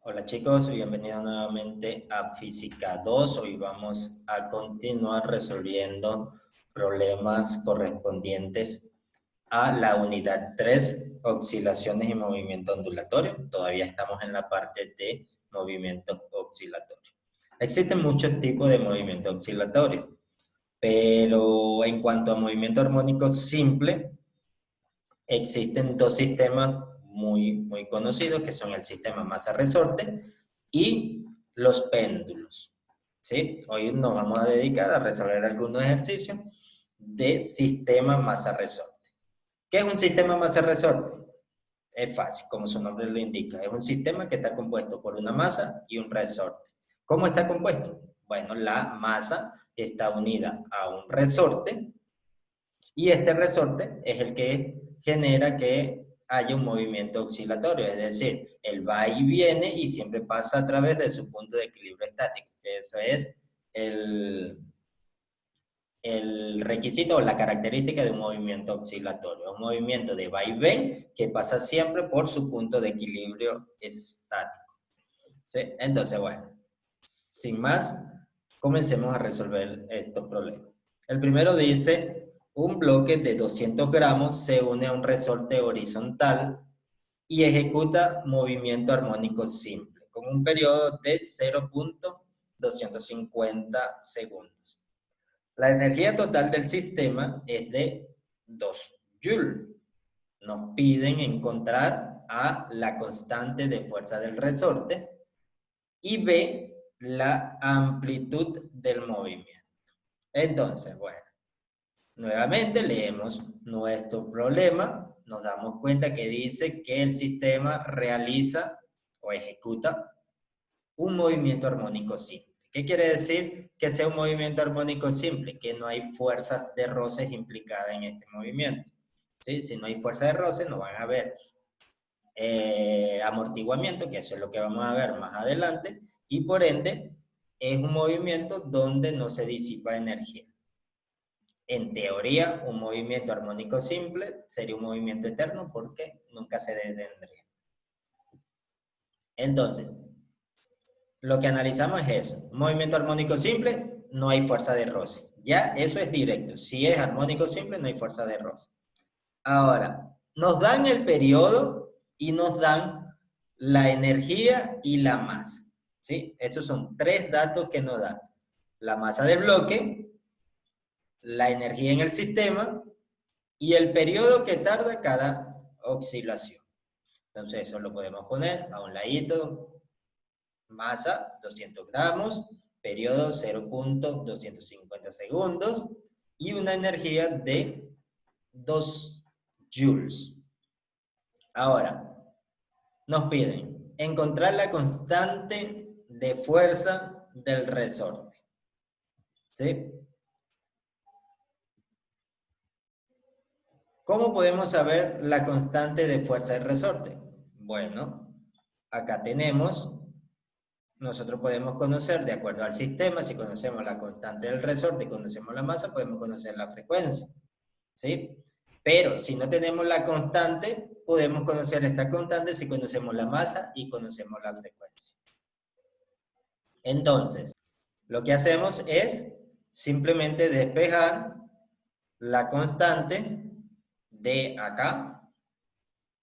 Hola chicos, bienvenidos nuevamente a Física 2. Hoy vamos a continuar resolviendo problemas correspondientes a la unidad 3, oscilaciones y movimiento ondulatorio. Todavía estamos en la parte de movimiento oscilatorio. Existen muchos tipos de movimiento oscilatorio, pero en cuanto a movimiento armónico simple, existen dos sistemas muy conocidos, que son el sistema masa-resorte y los péndulos. ¿Sí? Hoy nos vamos a dedicar a resolver algunos ejercicios de sistema masa-resorte. ¿Qué es un sistema masa-resorte? Es fácil, como su nombre lo indica. Es un sistema que está compuesto por una masa y un resorte. ¿Cómo está compuesto? Bueno, la masa está unida a un resorte y este resorte es el que genera que haya un movimiento oscilatorio, es decir, él va y viene y siempre pasa a través de su punto de equilibrio estático. Eso es el requisito o la característica de un movimiento oscilatorio. Es un movimiento de va y ven que pasa siempre por su punto de equilibrio estático. ¿Sí? Entonces, bueno, sin más, comencemos a resolver estos problemas. El primero dice, un bloque de 200 gramos se une a un resorte horizontal y ejecuta movimiento armónico simple, con un periodo de 0.250 segundos. La energía total del sistema es de 2 joules. Nos piden encontrar A, la constante de fuerza del resorte, y B, la amplitud del movimiento. Entonces, bueno, nuevamente leemos nuestro problema, nos damos cuenta que dice que el sistema realiza o ejecuta un movimiento armónico simple. ¿Qué quiere decir que sea un movimiento armónico simple? Que no hay fuerzas de roces implicadas en este movimiento. ¿Sí? Si no hay fuerza de roce, no van a haber amortiguamiento, que eso es lo que vamos a ver más adelante, y por ende es un movimiento donde no se disipa energía. En teoría, un movimiento armónico simple sería un movimiento eterno porque nunca se detendría. Entonces, lo que analizamos es eso. Un movimiento armónico simple, no hay fuerza de roce. Ya eso es directo. Si es armónico simple, no hay fuerza de roce. Ahora, nos dan el periodo y nos dan la energía y la masa. ¿Sí? Estos son tres datos que nos dan. La masa del bloque, la energía en el sistema y el periodo que tarda cada oscilación. Entonces eso lo podemos poner a un ladito. Masa 200 gramos, periodo 0.250 segundos y una energía de 2 joules. Ahora, nos piden encontrar la constante de fuerza del resorte. ¿Sí? ¿Cómo podemos saber la constante de fuerza del resorte? Bueno, acá tenemos, nosotros podemos conocer, de acuerdo al sistema, si conocemos la constante del resorte y conocemos la masa, podemos conocer la frecuencia. ¿Sí? Pero si no tenemos la constante, podemos conocer esta constante si conocemos la masa y conocemos la frecuencia. Entonces, lo que hacemos es simplemente despejar la constante de acá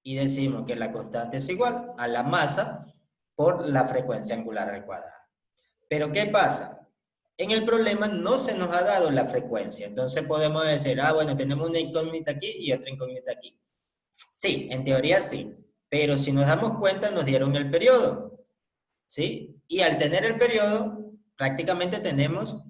y decimos que la constante es igual a la masa por la frecuencia angular al cuadrado. Pero ¿qué pasa? En el problema no se nos ha dado la frecuencia, entonces podemos decir, bueno, tenemos una incógnita aquí y otra incógnita aquí. Sí, en teoría sí, pero si nos damos cuenta nos dieron el periodo, ¿sí? Y al tener el periodo, prácticamente tenemos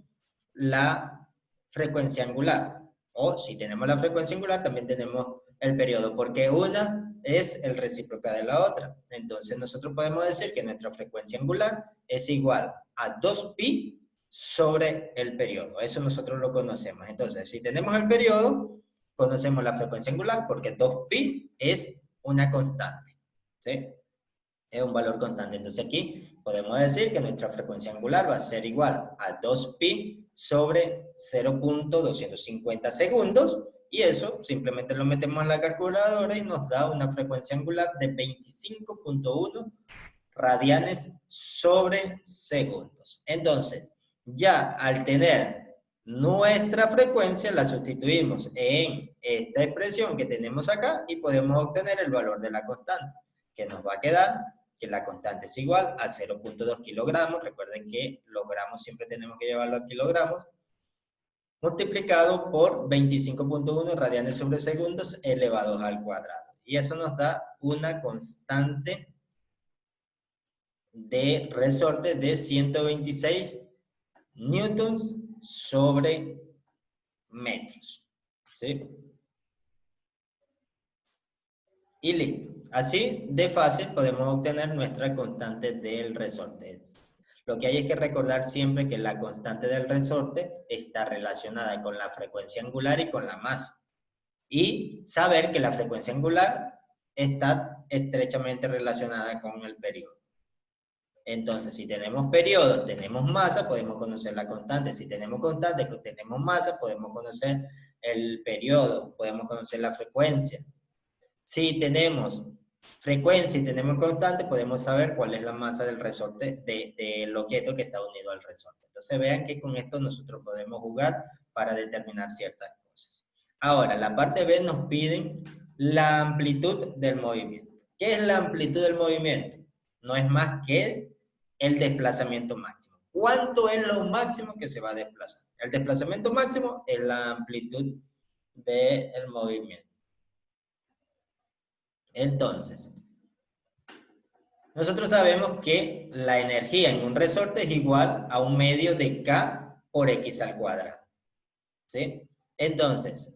la frecuencia angular. O si tenemos la frecuencia angular, también tenemos el periodo, porque una es el recíproca de la otra. Entonces nosotros podemos decir que nuestra frecuencia angular es igual a 2pi sobre el periodo. Eso nosotros lo conocemos. Entonces, si tenemos el periodo, conocemos la frecuencia angular porque 2pi es una constante. ¿Sí? Es un valor constante. Entonces aquí podemos decir que nuestra frecuencia angular va a ser igual a 2pi sobre 0.250 segundos y eso simplemente lo metemos en la calculadora y nos da una frecuencia angular de 25.1 radianes sobre segundos. Entonces, ya al tener nuestra frecuencia, la sustituimos en esta expresión que tenemos acá y podemos obtener el valor de la constante, que nos va a quedar que la constante es igual a 0.2 kilogramos. Recuerden que los gramos siempre tenemos que llevarlo a kilogramos, multiplicado por 25.1 radianes sobre segundos elevados al cuadrado. Y eso nos da una constante de resorte de 126 newtons sobre metros. ¿Sí? Y listo. Así de fácil podemos obtener nuestra constante del resorte. Lo que hay es que recordar siempre que la constante del resorte está relacionada con la frecuencia angular y con la masa. Y saber que la frecuencia angular está estrechamente relacionada con el periodo. Entonces, si tenemos periodo, tenemos masa, podemos conocer la constante. Si tenemos constante, tenemos masa, podemos conocer el periodo, podemos conocer la frecuencia. Si tenemos frecuencia y tenemos constante, podemos saber cuál es la masa del resorte del objeto que está unido al resorte. Entonces vean que con esto nosotros podemos jugar para determinar ciertas cosas. Ahora, la parte B nos piden la amplitud del movimiento. ¿Qué es la amplitud del movimiento? No es más que el desplazamiento máximo. ¿Cuánto es lo máximo que se va a desplazar? El desplazamiento máximo es la amplitud del movimiento. Entonces, nosotros sabemos que la energía en un resorte es igual a un medio de K por X al cuadrado. ¿Sí? Entonces,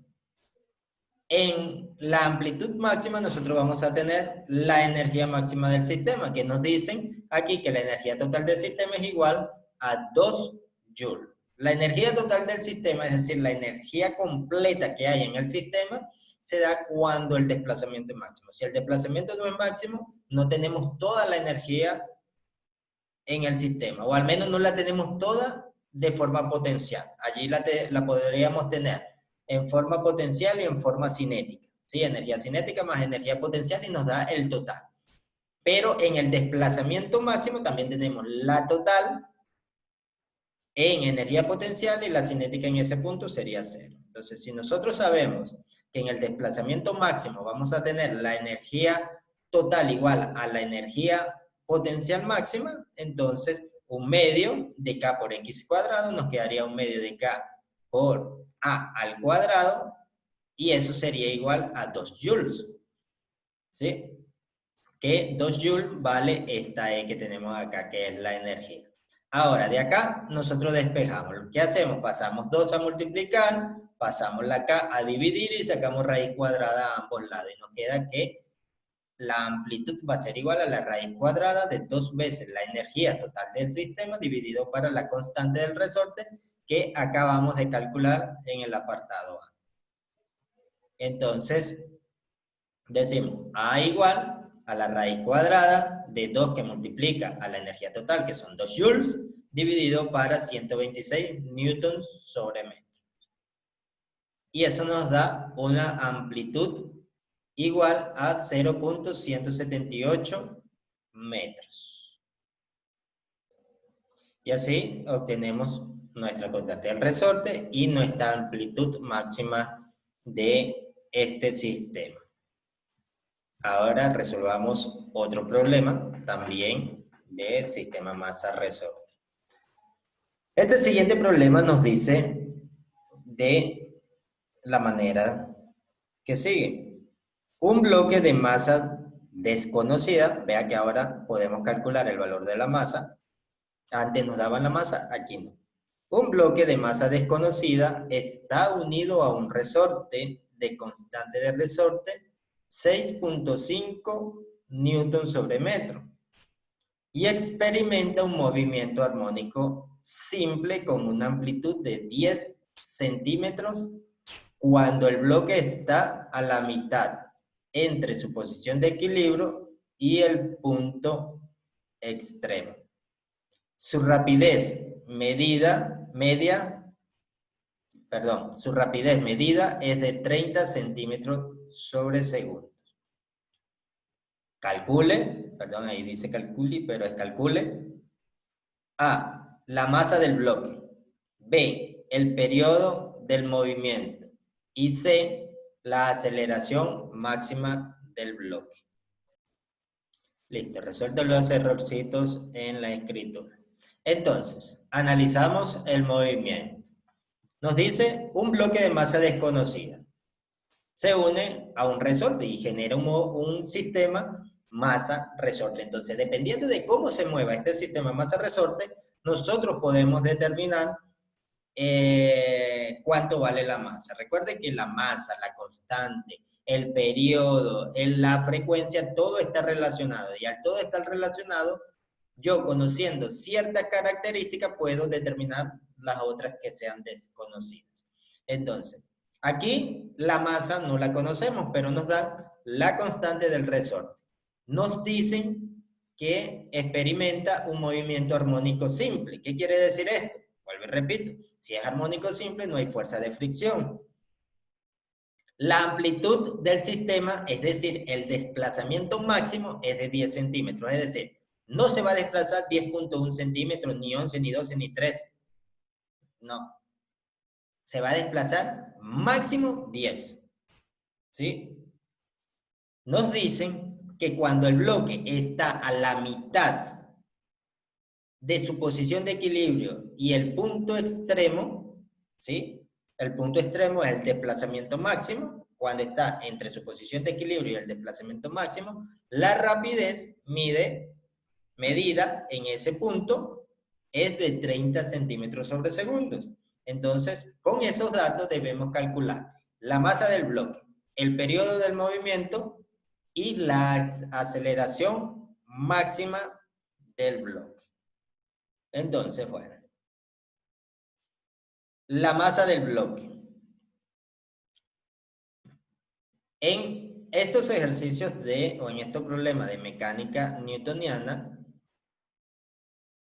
en la amplitud máxima nosotros vamos a tener la energía máxima del sistema, que nos dicen aquí que la energía total del sistema es igual a 2 joules. La energía total del sistema, es decir, la energía completa que hay en el sistema, se da cuando el desplazamiento es máximo. Si el desplazamiento no es máximo, no tenemos toda la energía en el sistema, o al menos no la tenemos toda de forma potencial. Allí la podríamos tener en forma potencial y en forma cinética. ¿Sí? Energía cinética más energía potencial y nos da el total. Pero en el desplazamiento máximo también tenemos la total en energía potencial y la cinética en ese punto sería 0. Entonces, si nosotros sabemos que en el desplazamiento máximo vamos a tener la energía total igual a la energía potencial máxima, entonces un medio de K por X cuadrado nos quedaría un medio de K por A al cuadrado y eso sería igual a 2 joules. ¿Sí? Que 2 joules vale esta E que tenemos acá, que es la energía. Ahora, de acá nosotros despejamos. ¿Qué hacemos? Pasamos 2 a multiplicar, pasamos la K a dividir y sacamos raíz cuadrada a ambos lados. Y nos queda que la amplitud va a ser igual a la raíz cuadrada de 2 veces la energía total del sistema dividido para la constante del resorte que acabamos de calcular en el apartado A. Entonces, decimos A igual a la raíz cuadrada de 2 que multiplica a la energía total, que son 2 joules, dividido para 126 newtons sobre metro. Y eso nos da una amplitud igual a 0.178 metros. Y así obtenemos nuestra constante del resorte y nuestra amplitud máxima de este sistema. Ahora resolvamos otro problema, también de sistema masa-resorte. Este siguiente problema nos dice de la manera que sigue. Un bloque de masa desconocida, vea que ahora podemos calcular el valor de la masa. Antes nos daban la masa, aquí no. Un bloque de masa desconocida está unido a un resorte de constante de resorte 6.5 newton sobre metro y experimenta un movimiento armónico simple con una amplitud de 10 centímetros cuando el bloque está a la mitad entre su posición de equilibrio y el punto extremo. Su rapidez medida es de 30 centímetros sobre segundo. calcule, perdón, ahí dice calculi, pero es calcule, A, la masa del bloque, B, el periodo del movimiento y C, la aceleración máxima del bloque. Listo, resuelto los errorcitos en la escritura. Entonces, analizamos el movimiento. Nos dice un bloque de masa desconocida. Se une a un resorte y genera un sistema masa-resorte. Entonces, dependiendo de cómo se mueva este sistema masa-resorte, nosotros podemos determinar cuánto vale la masa. Recuerden que la masa, la constante, el periodo, la frecuencia, todo está relacionado. Y al todo estar relacionado, yo conociendo ciertas características puedo determinar las otras que sean desconocidas. Entonces, aquí la masa no la conocemos, pero nos da la constante del resorte. Nos dicen que experimenta un movimiento armónico simple. ¿Qué quiere decir esto? Vuelvo y repito, si es armónico simple no hay fuerza de fricción. La amplitud del sistema, es decir, el desplazamiento máximo es de 10 centímetros, es decir, no se va a desplazar 10.1 centímetros, ni 11, ni 12, ni 13. No. Se va a desplazar máximo 10. ¿Sí? Nos dicen que cuando el bloque está a la mitad de su posición de equilibrio y el punto extremo, ¿sí? El punto extremo es el desplazamiento máximo. Cuando está entre su posición de equilibrio y el desplazamiento máximo, la rapidez medida en ese punto es de 30 centímetros sobre segundos. Entonces, con esos datos debemos calcular la masa del bloque, el periodo del movimiento y la aceleración máxima del bloque. Entonces, bueno, la masa del bloque. En estos ejercicios o en estos problemas de mecánica newtoniana,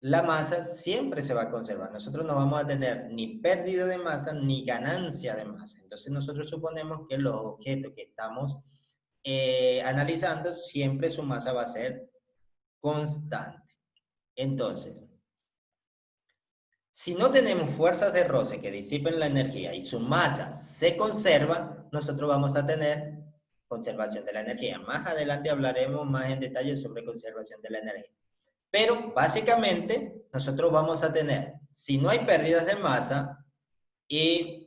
la masa siempre se va a conservar. Nosotros no vamos a tener ni pérdida de masa ni ganancia de masa. Entonces nosotros suponemos que los objetos que estamos analizando, siempre su masa va a ser constante. Entonces, si no tenemos fuerzas de roce que disipen la energía y su masa se conserva, nosotros vamos a tener conservación de la energía. Más adelante hablaremos más en detalle sobre conservación de la energía. Pero básicamente nosotros vamos a tener, si no hay pérdidas de masa y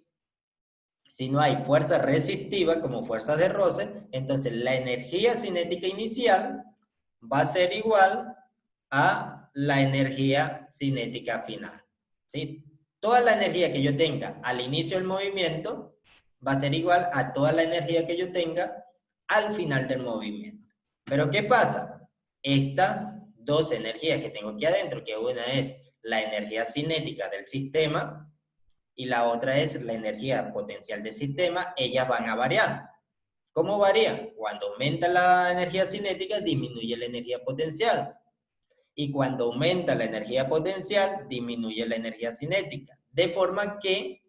si no hay fuerza resistiva como fuerzas de roce, entonces la energía cinética inicial va a ser igual a la energía cinética final. ¿Sí? Toda la energía que yo tenga al inicio del movimiento va a ser igual a toda la energía que yo tenga al final del movimiento. Pero ¿qué pasa? Estas dos energías que tengo aquí adentro, que una es la energía cinética del sistema y la otra es la energía potencial del sistema, ellas van a variar. ¿Cómo varían? Cuando aumenta la energía cinética, disminuye la energía potencial. Y cuando aumenta la energía potencial, disminuye la energía cinética. De forma que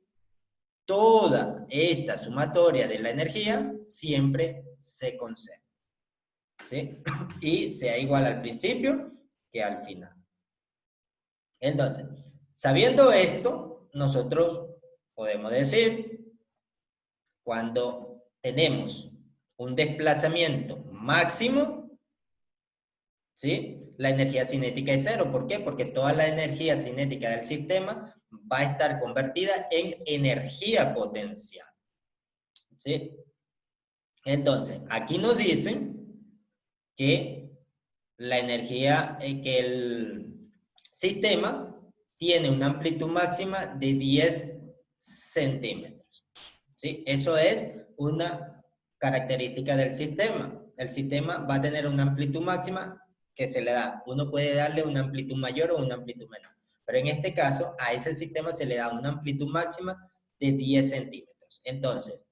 toda esta sumatoria de la energía siempre se conserva. ¿Sí? Y sea igual al principio que al final. Entonces, sabiendo esto, nosotros podemos decir, cuando tenemos un desplazamiento máximo, ¿sí? La energía cinética es cero. ¿Por qué? Porque toda la energía cinética del sistema va a estar convertida en energía potencial. ¿Sí? Entonces, aquí nos dicen que la energía, que el sistema tiene una amplitud máxima de 10 centímetros. ¿Sí? Eso es una característica del sistema. El sistema va a tener una amplitud máxima que se le da. Uno puede darle una amplitud mayor o una amplitud menor. Pero en este caso, a ese sistema se le da una amplitud máxima de 10 centímetros. Entonces,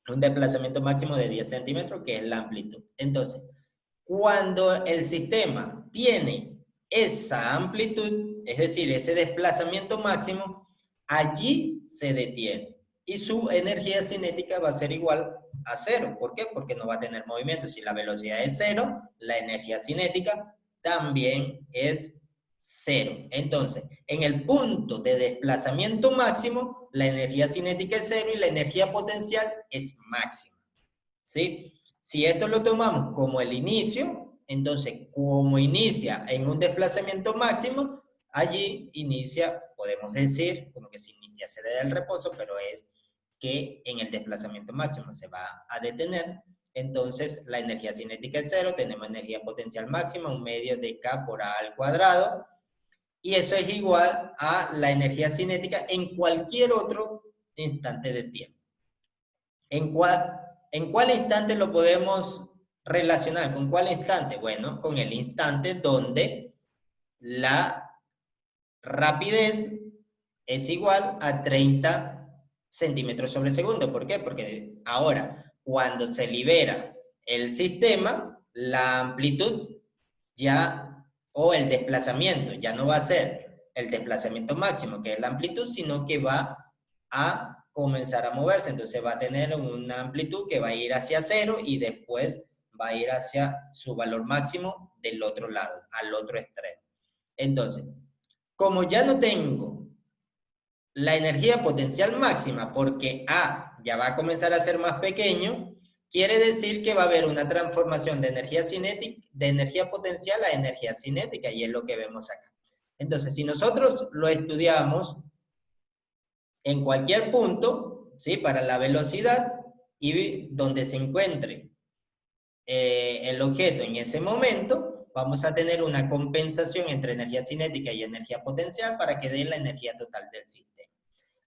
un desplazamiento máximo de 10 centímetros, que es la amplitud. Entonces, cuando el sistema tiene esa amplitud, es decir, ese desplazamiento máximo, allí se detiene. Y su energía cinética va a ser igual a cero. ¿Por qué? Porque no va a tener movimiento. Si la velocidad es cero, la energía cinética también es cero. Entonces, en el punto de desplazamiento máximo, la energía cinética es cero y la energía potencial es máxima. ¿Sí? Si esto lo tomamos como el inicio, entonces, como inicia en un desplazamiento máximo, allí inicia, podemos decir, como que se inicia desde el reposo, pero es que en el desplazamiento máximo se va a detener. Entonces, la energía cinética es cero, tenemos energía potencial máxima, un medio de K por A al cuadrado, y eso es igual a la energía cinética en cualquier otro instante de tiempo. ¿En cuál instante lo podemos relacionar? ¿Con cuál instante? Bueno, con el instante donde la rapidez es igual a 30 centímetros sobre segundo. ¿Por qué? Porque ahora, cuando se libera el sistema, la amplitud ya, o el desplazamiento, ya no va a ser el desplazamiento máximo, que es la amplitud, sino que va a comenzar a moverse. Entonces va a tener una amplitud que va a ir hacia cero y después va a ir hacia su valor máximo del otro lado, al otro extremo. Entonces, como ya no tengo la energía potencial máxima porque A ya va a comenzar a ser más pequeño, quiere decir que va a haber una transformación de energía cinética, de energía potencial a energía cinética, y es lo que vemos acá. Entonces, si nosotros lo estudiamos en cualquier punto, ¿sí? Para la velocidad y donde se encuentre el objeto en ese momento, vamos a tener una compensación entre energía cinética y energía potencial para que dé la energía total del sistema.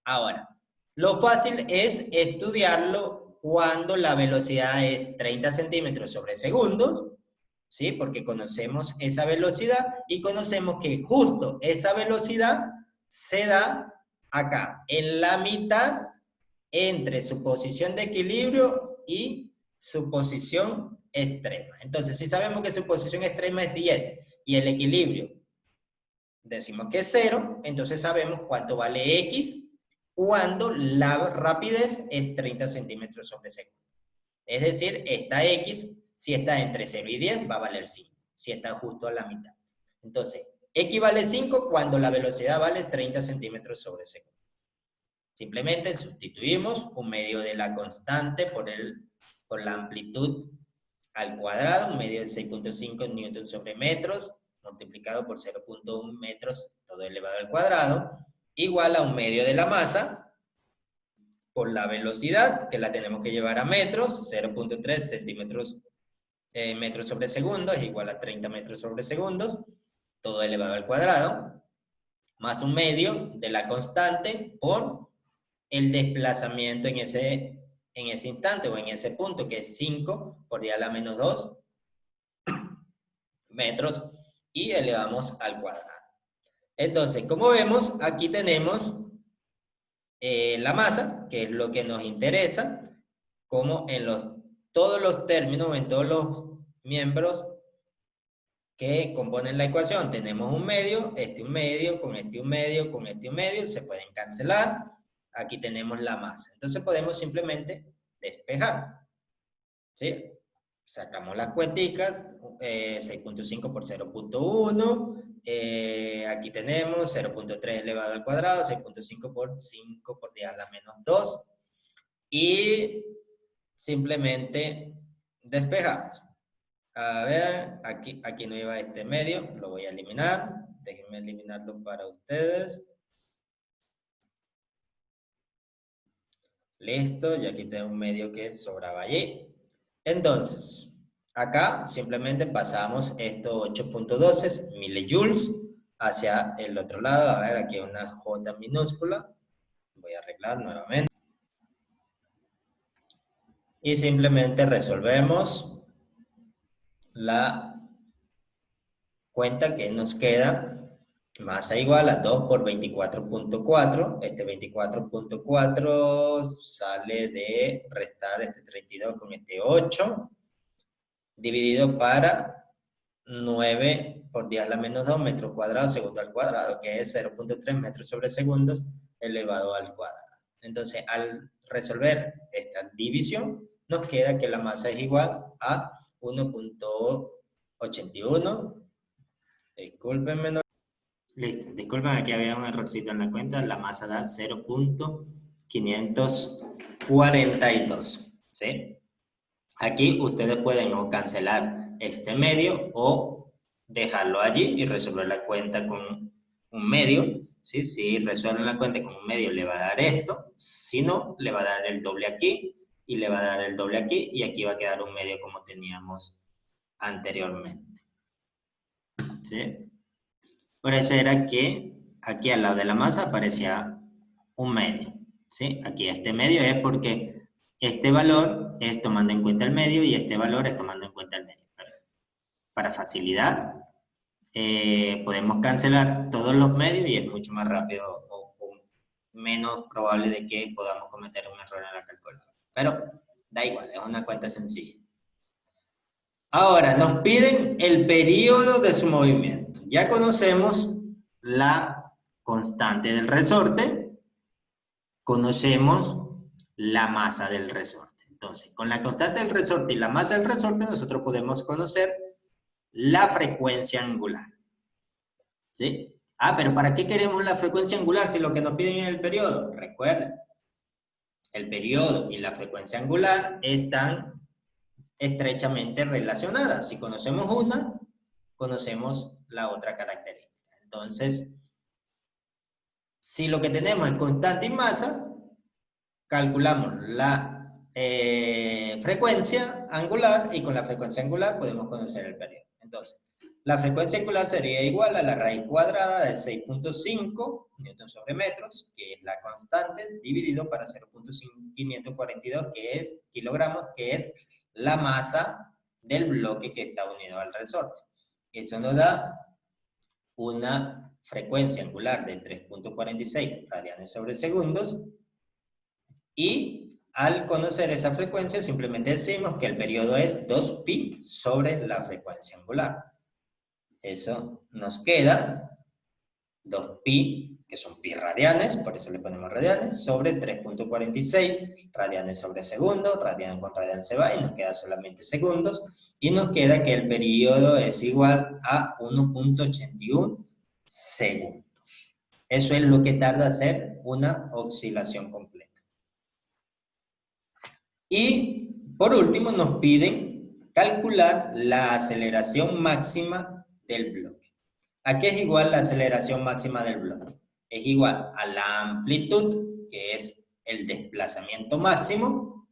Ahora, lo fácil es estudiarlo cuando la velocidad es 30 centímetros sobre segundos, ¿sí? Porque conocemos esa velocidad y conocemos que justo esa velocidad se da acá, en la mitad entre su posición de equilibrio y su posición extrema. Entonces, si sabemos que su posición extrema es 10 y el equilibrio decimos que es 0, entonces sabemos cuánto vale X cuando la rapidez es 30 centímetros sobre segundo. Es decir, esta X, si está entre 0 y 10, va a valer 5, si está justo a la mitad. Entonces, X vale 5 cuando la velocidad vale 30 centímetros sobre segundo. Simplemente sustituimos un medio de la constante por la amplitud al cuadrado, un medio de 6.5 newton sobre metros, multiplicado por 0.1 metros, todo elevado al cuadrado, igual a un medio de la masa, por la velocidad, que la tenemos que llevar a metros, 0.3 centímetros, metros sobre segundo, es igual a 30 metros sobre segundos, todo elevado al cuadrado, más un medio de la constante por el desplazamiento en ese instante o en ese punto, que es 5 por 10 a la menos 2 metros, y elevamos al cuadrado. Entonces, como vemos, aquí tenemos la masa, que es lo que nos interesa, como en todos los términos, en todos los miembros que componen la ecuación, tenemos un medio, un medio, con un medio, con un medio, se pueden cancelar. Aquí tenemos la masa. Entonces podemos simplemente despejar. ¿Sí? Sacamos las cuenticas, 6.5 por 0.1, aquí tenemos 0.3 elevado al cuadrado, 6.5 por 5 por 10 a la menos 2, y simplemente despejamos. A ver, aquí no iba este medio, lo voy a eliminar, déjenme eliminarlo para ustedes. Listo, y aquí tengo un medio que sobraba allí. Entonces, acá simplemente pasamos estos 8.12 millijoules hacia el otro lado. A ver, aquí hay una J minúscula. Voy a arreglar nuevamente. Y simplemente resolvemos la cuenta que nos queda. Masa igual a 2 por 24.4. Este 24.4 sale de restar este 32 con este 8. Dividido para 9 por 10 a la menos 2 metros cuadrados segundo al cuadrado, que es 0.3 metros sobre segundos elevado al cuadrado. Entonces, al resolver esta división, nos queda que la masa es igual a 1.81. Discúlpenme, no. Listo, discúlpenme, aquí había un errorcito en la cuenta. La masa da 0.542. ¿Sí? Aquí ustedes pueden o cancelar este medio o dejarlo allí y resolver la cuenta con un medio. ¿Sí? Si resuelven la cuenta con un medio le va a dar esto, si no, le va a dar el doble aquí y le va a dar el doble aquí y aquí va a quedar un medio como teníamos anteriormente. ¿Sí? Por eso era que aquí al lado de la masa aparecía un medio. ¿Sí? Aquí este medio es porque este valor es tomando en cuenta el medio y este valor es tomando en cuenta el medio. Para facilidad, podemos cancelar todos los medios y es mucho más rápido o menos probable de que podamos cometer un error en la calculadora. Pero da igual, es una cuenta sencilla. Ahora, nos piden el periodo de su movimiento. Ya conocemos la constante del resorte, conocemos la masa del resorte. Entonces, con la constante del resorte y la masa del resorte, nosotros podemos conocer la frecuencia angular. ¿Sí? Ah, pero ¿para qué queremos la frecuencia angular si lo que nos piden es el periodo? Recuerden, el periodo y la frecuencia angular están estrechamente relacionadas. Si conocemos una, conocemos la otra característica. Entonces, si lo que tenemos es constante y masa, calculamos la frecuencia angular y con la frecuencia angular podemos conocer el periodo. Entonces, la frecuencia angular sería igual a la raíz cuadrada de 6.5 newton sobre metros, que es la constante, dividido para 0.542, que es kilogramos, que es la masa del bloque que está unido al resorte. Eso nos da una frecuencia angular de 3.46 radianes sobre segundos y al conocer esa frecuencia simplemente decimos que el periodo es 2pi sobre la frecuencia angular. Eso nos queda 2pi, que son pi radianes, por eso le ponemos radianes, sobre 3.46 radianes sobre segundo, radian con radian se va y nos queda solamente segundos, y nos queda que el periodo es igual a 1.81 segundos. Eso es lo que tarda hacer una oscilación completa. Y por último nos piden calcular la aceleración máxima del bloque. ¿A qué es igual la aceleración máxima del bloque? Es igual a la amplitud, que es el desplazamiento máximo,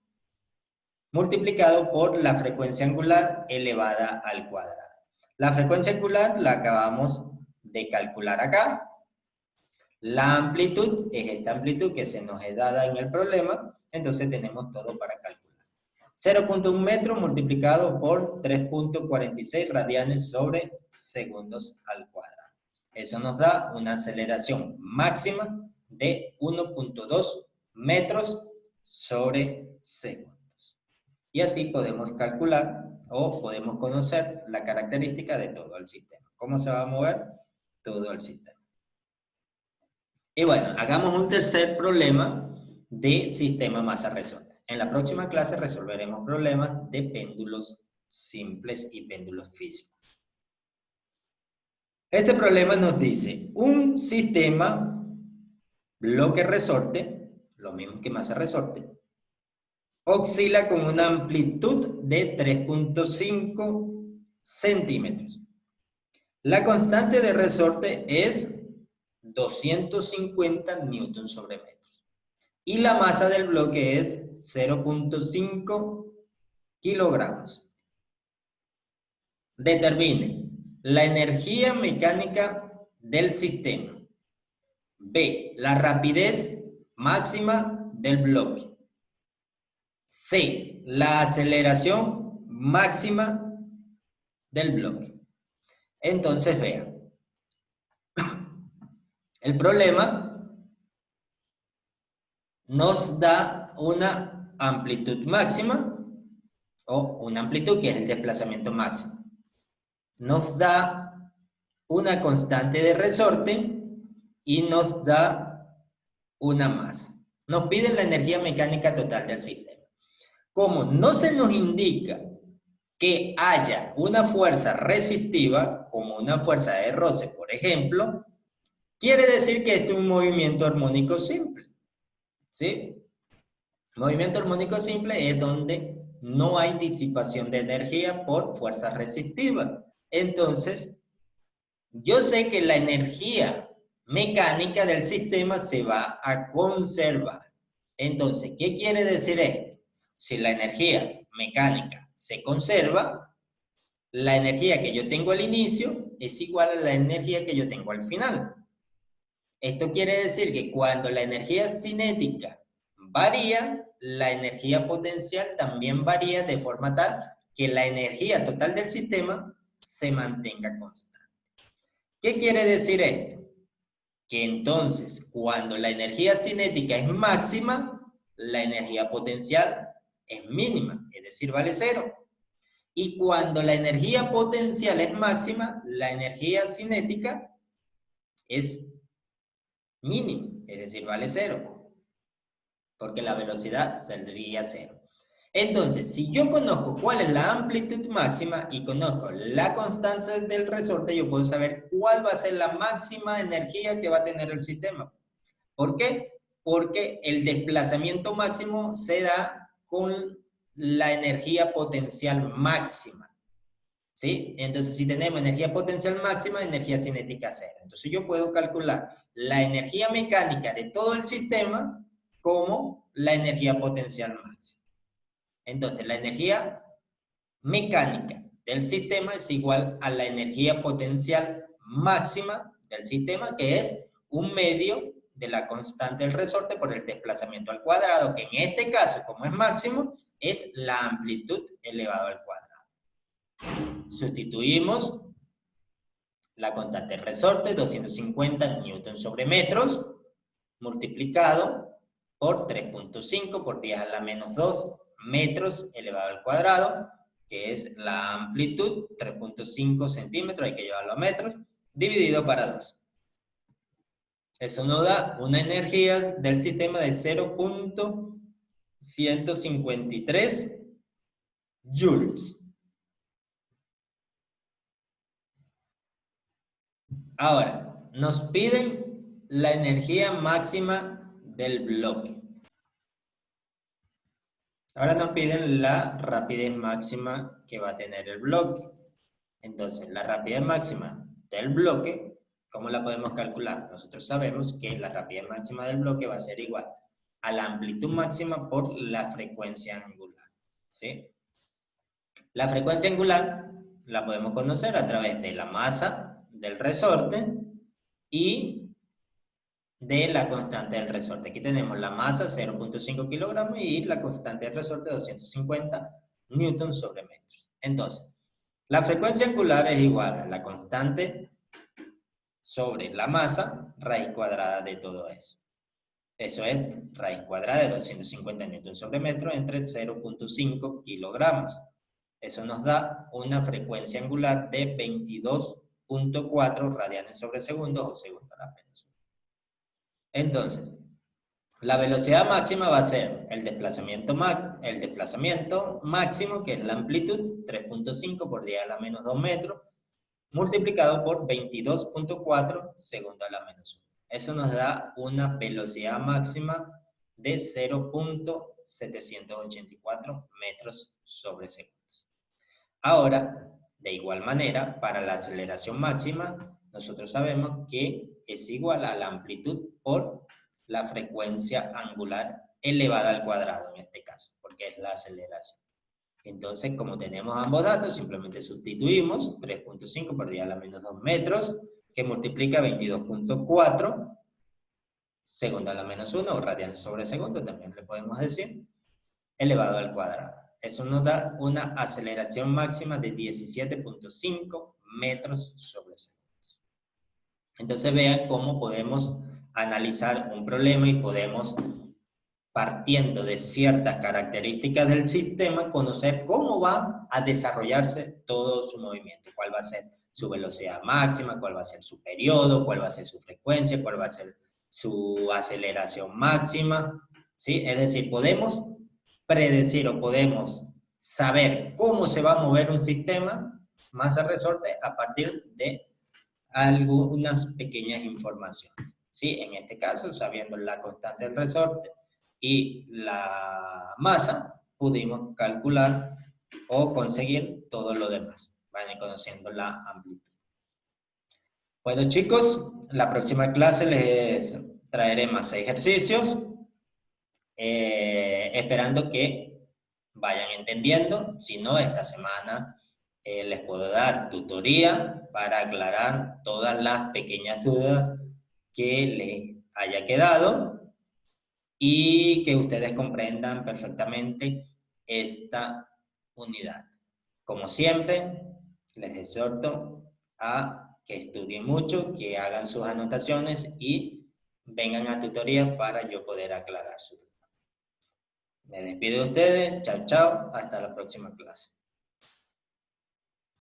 multiplicado por la frecuencia angular elevada al cuadrado. La frecuencia angular la acabamos de calcular acá. La amplitud es esta amplitud que se nos es dada en el problema, entonces tenemos todo para calcular. 0.1 metro multiplicado por 3.46 radianes sobre segundos al cuadrado. Eso nos da una aceleración máxima de 1.2 metros sobre segundos. Y así podemos calcular o podemos conocer la característica de todo el sistema. ¿Cómo se va a mover todo el sistema? Y bueno, hagamos un tercer problema de sistema masa-resorte. En la próxima clase resolveremos problemas de péndulos simples y péndulos físicos. Este problema nos dice, un sistema bloque-resorte, lo mismo que masa-resorte, oscila con una amplitud de 3.5 centímetros. La constante de resorte es 250 newton sobre metros. Y la masa del bloque es 0.5 kilogramos. Determine la energía mecánica del sistema. B, la rapidez máxima del bloque. C, la aceleración máxima del bloque. Entonces vean. El problema nos da una amplitud máxima, o una amplitud que es el desplazamiento máximo. Nos da una constante de resorte y nos da una masa. Nos piden la energía mecánica total del sistema. como no se nos indica que haya una fuerza resistiva, como una fuerza de roce, por ejemplo, quiere decir que esto es un movimiento armónico simple, ¿sí? Movimiento armónico simple es donde no hay disipación de energía por fuerzas resistivas. Entonces, yo sé que la energía mecánica del sistema se va a conservar. Entonces, ¿qué quiere decir esto? Si la energía mecánica se conserva, la energía que yo tengo al inicio es igual a la energía que yo tengo al final. Esto quiere decir que cuando la energía cinética varía, la energía potencial también varía de forma tal que la energía total del sistema se mantenga constante. ¿Qué quiere decir esto? Que entonces, cuando la energía cinética es máxima, la energía potencial es mínima, es decir, vale cero. Y cuando la energía potencial es máxima, la energía cinética es mínima, es decir, vale cero, porque la velocidad saldría cero. Entonces, si yo conozco cuál es la amplitud máxima y conozco la constante del resorte, yo puedo saber cuál va a ser la máxima energía que va a tener el sistema. ¿Por qué? Porque el desplazamiento máximo se da con la energía potencial máxima. ¿Sí? Entonces, si tenemos energía potencial máxima, energía cinética cero. Entonces, yo puedo calcular la energía mecánica de todo el sistema como la energía potencial máxima. Entonces, la energía mecánica del sistema es igual a la energía potencial máxima del sistema, que es un medio de la constante del resorte por el desplazamiento al cuadrado, que en este caso, como es máximo, es la amplitud elevado al cuadrado. Sustituimos la constante del resorte, 250 newton sobre metros, multiplicado por 3.5 por 10 a la menos 2 metros elevado al cuadrado, que es la amplitud, 3.5 centímetros, hay que llevarlo a metros, dividido para 2. Eso nos da una energía del sistema de 0.153 joules. Ahora, nos piden la energía máxima del bloque. Ahora nos piden la rapidez máxima que va a tener el bloque. Entonces, la rapidez máxima del bloque, ¿cómo la podemos calcular? Nosotros sabemos que la rapidez máxima del bloque va a ser igual a la amplitud máxima por la frecuencia angular, ¿sí? La frecuencia angular la podemos conocer a través de la masa del resorte y de la constante del resorte. Aquí tenemos la masa, 0.5 kilogramos, y la constante del resorte, 250 newtons sobre metros. Entonces, la frecuencia angular es igual a la constante sobre la masa, raíz cuadrada de todo eso. Eso es raíz cuadrada de 250 newtons sobre metro entre 0.5 kilogramos. Eso nos da una frecuencia angular de 22.4 radianes sobre segundo o segundo a la menos 1. Entonces, la velocidad máxima va a ser el desplazamiento máximo, que es la amplitud, 3.5 por 10 a la menos 2 metros, multiplicado por 22.4 segundo a la menos 1. Eso nos da una velocidad máxima de 0.784 metros sobre segundo. Ahora, de igual manera, para la aceleración máxima, nosotros sabemos que es igual a la amplitud por la frecuencia angular elevada al cuadrado, en este caso, porque es la aceleración. Entonces, como tenemos ambos datos, simplemente sustituimos 3.5 por 10 a la menos 2 metros, que multiplica 22.4 segundo a la menos 1, o radianes sobre segundo, también le podemos decir, elevado al cuadrado. Eso nos da una aceleración máxima de 17.5 metros sobre segundo. Entonces vean cómo podemos analizar un problema y podemos, partiendo de ciertas características del sistema, conocer cómo va a desarrollarse todo su movimiento, cuál va a ser su velocidad máxima, cuál va a ser su periodo, cuál va a ser su frecuencia, cuál va a ser su aceleración máxima, ¿sí? Es decir, podemos predecir o podemos saber cómo se va a mover un sistema masa resorte a partir de algunas pequeñas informaciones. ¿Sí? En este caso, sabiendo la constante del resorte y la masa, pudimos calcular o conseguir todo lo demás, ¿vale? Conociendo la amplitud. Bueno, chicos, la próxima clase les traeré más ejercicios, esperando que vayan entendiendo. Si no, esta semana les puedo dar tutoría para aclarar todas las pequeñas dudas que les haya quedado y que ustedes comprendan perfectamente esta unidad. Como siempre, les exhorto a que estudien mucho, que hagan sus anotaciones y vengan a tutoría para yo poder aclarar sus dudas. Me despido de ustedes, chao, chao, hasta la próxima clase.